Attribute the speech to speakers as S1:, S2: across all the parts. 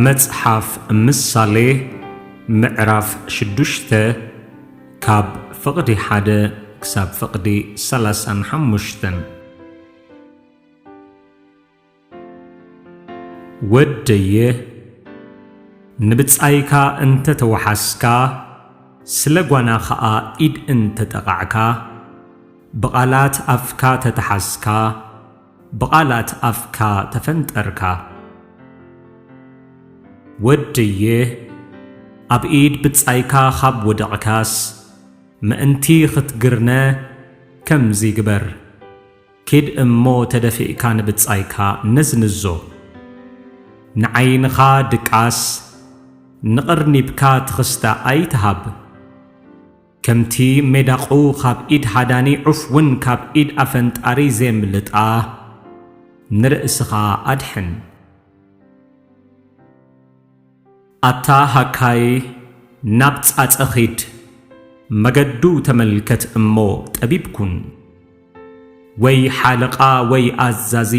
S1: መጽሓፍ ምሳሌ ምዕራፍ 6 ካብ ፍቕዲ 1 ክሳብ ፍቕዲ 35 ወደየ ንብጻይካ እንተ ተወሓስካ ስለ ጓና ኸኣ ኢድ እንተ ጠቓዕካ ብቓላት ኣፍካ ተተሓስካ ብቓላት ኣፍካ ተፈንጠርካ ወደየ ኣብ ኢድ ብጻይካ ኻብ ወደቕካስ ምእንቲ ኽትግርነ ከምዚ ግበር ኪድ እሞ ተደፊእካ ንብጻይካ ነዝንዞ ንዓይንኻ ድቃስ ንቕርኒብካ ትኽስታ ኣይትሃብ ከምቲ ሜዳቑ ኻብ ኢድ ሃዳኒ ዑፍውን ካብ ኢድ ኣፈንጣሪ ዘምልጣ ንርእስኻ ኣድሕን ኣታ ሃካይ ናብ ጻጸኺድ መገዱ ተመልከት እሞ ጠቢብኩን ወይ ሓለቓ ወይ ኣዛዚ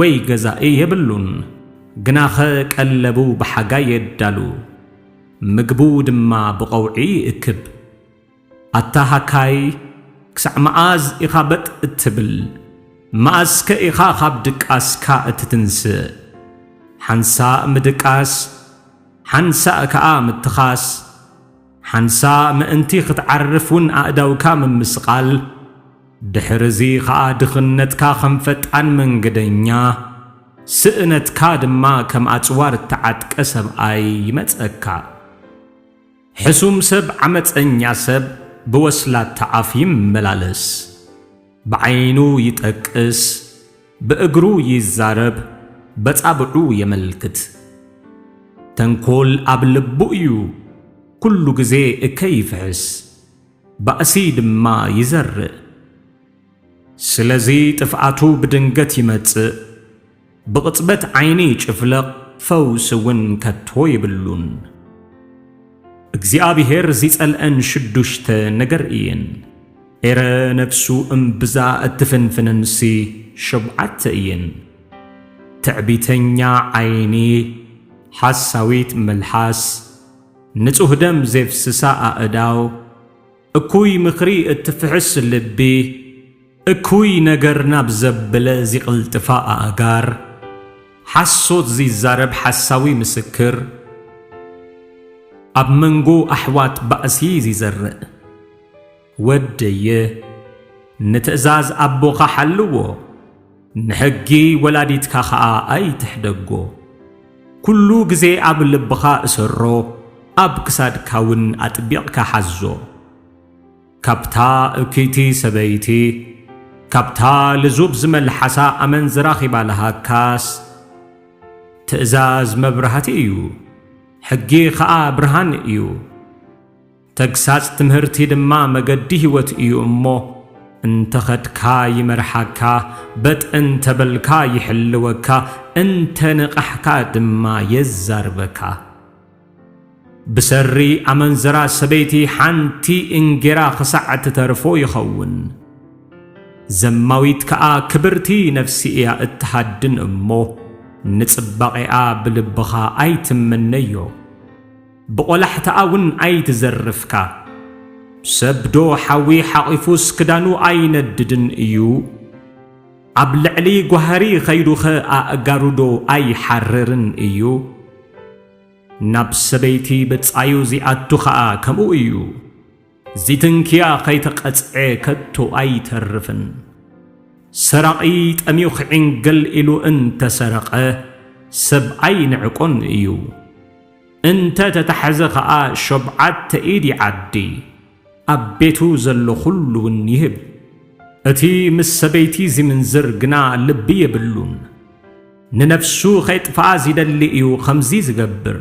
S1: ወይ ገዛኢ የብሉን ግናኸ ቀለቡ ብሓጋይ የዳሉ ምግቡ ድማ ብቐውዒ እክብ ኣታ ሃካይ ክሳዕ መዓዝ ኢኻ በጥ እትብል መዓዝከ ኢኻ ኻብ ድቃስካ እትትንስእ ሓንሳእ ምድቃስ ሓንሳእ ከኣ ምትኻስ ሓንሳእ ምእንቲ ኽትዓርፍውን ኣእዳውካ ምምስቓል ድሕርዚ ኸኣ ድኽነትካ ኸም ፈጣን መንገደኛ ስእነትካ ድማ ከም ኣጽዋር እተዓጥቀ ሰብኣይ ይመጸካ ሕሱም ሰብ ዓመፀኛ ሰብ ብወስላታ ኣፍ ይመላለስ ብዓይኑ ይጠቅስ ብእግሩ ይዛረብ በጻብዑ የመልክት ተንኰል ኣብ ልቡ እዩ ኩሉ ጊዜ እከይ ይፍሕስ ባእሲ ድማ ይዘርእ ስለዚ ጥፍኣቱ ብድንገት ይመጽእ ብቕጽበት ዓይኒ ይጭፍለቕ ፈውስውን ከቶ ይብሉን እግዚኣብሔር ዚጸልአን 6 ነገር እየን ኤረ ነፍሱ እምብዛ እትፍንፍንንሲ 7 እየን ትዕቢተኛ ዓይኒ ሓሳዊት መልሓስ ንጹህ ደም ዘፍስሳ ኣእዳው እኩይ ምኽሪ እትፍሕስ ልቢ እኩይ ነገር ናብ ዘበለ ዚቕልጥፋ ኣእጋር ሓሶት ዚዛረብ ሓሳዊ ምስክር ኣብ መንጎ ኣሕዋት ባእሲ ዚዘርእ ወደየ ንትእዛዝ ኣቦኻ ሓልዎ ንሕጊ ወላዲትካ ኸኣ ኣይትሕደጎ ኩሉ ጊዜ ኣብ ልብኻ እሰሮ ኣብ ክሳድካውን ኣጥቢቕካ ሓዞ ካብታ እኪይቲ ሰበይቲ ካብታ ልዙብ ዝመልሓሳ ኣመንዝራ ኺባልሃካስ ትእዛዝ መብራህቲ እዩ ሕጊ ኸኣ ብርሃን እዩ ተግሳጽ ትምህርቲ ድማ መገዲ ሕይወት እዩ እሞ እንተኸድካ ይመርሓካ በጥእንተ በልካ ይሕልወካ እንተ ንቓሕካ ድማ የዛርበካ ብሰሪ ኣመንዝራ ሰበይቲ ሓንቲ እንጌራ ኽሳዕ ትተርፎ ይኸውን ዘማዊት ከኣ ክብርቲ ነፍሲ እያ እትሃድን እሞ ንጽባቒኣ ብልብኻ ኣይትመነዮ ብቖላሕተኣውን ኣይትዘርፍካ ሰብዶ ሓዊ ሓቒፉስ ክዳኑ ኣይነድድን እዩ ኣብ ልዕሊ ጓህሪ ኸይዱኸ ኣእጋሩዶ ኣይሓርርን እዩ ናብ ሰበይቲ በጻዩ ዚኣቱ ኸኣ ከምኡ እዩ ዚትንክያ ኸይተቐጽዐ ከቶ ኣይተርፍን ሰራቒ ጠሚዩ ኽዕንገል ኢሉ እንተ ሰረቐ ሰብ ኣይንዕቆን እዩ እንተ ተታሕዘ ኸኣ 7 ኢድ ይዓዲ ኣብ ቤቱ ዘሎ ኹሉውን ይህብ እቲ ምስ ሰበይቲ ዚምንዝር ግና ልቢ የብሉን ንነፍሱ ኸይጥፍኣ ዚደሊ እዩ ኸምዚ ዝገብር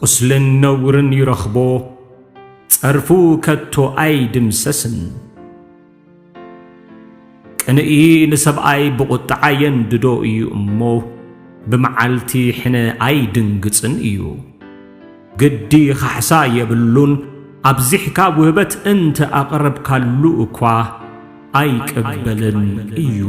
S1: ቁስልን ነውርን ይረኽቦ ጸርፉ ከቶ ኣይድምሰስን ቅንኢ ንሰብኣይ ብቝጥዓ የንድዶ እዩ እሞ ብመዓልቲ ሕነ ኣይድንግጽን እዩ ግዲ ኻሕሳ የብሉን ኣብዚሕካ ውህበት እንተ ኣቕረብካሉ እኳ ኣይቅበልን እዩ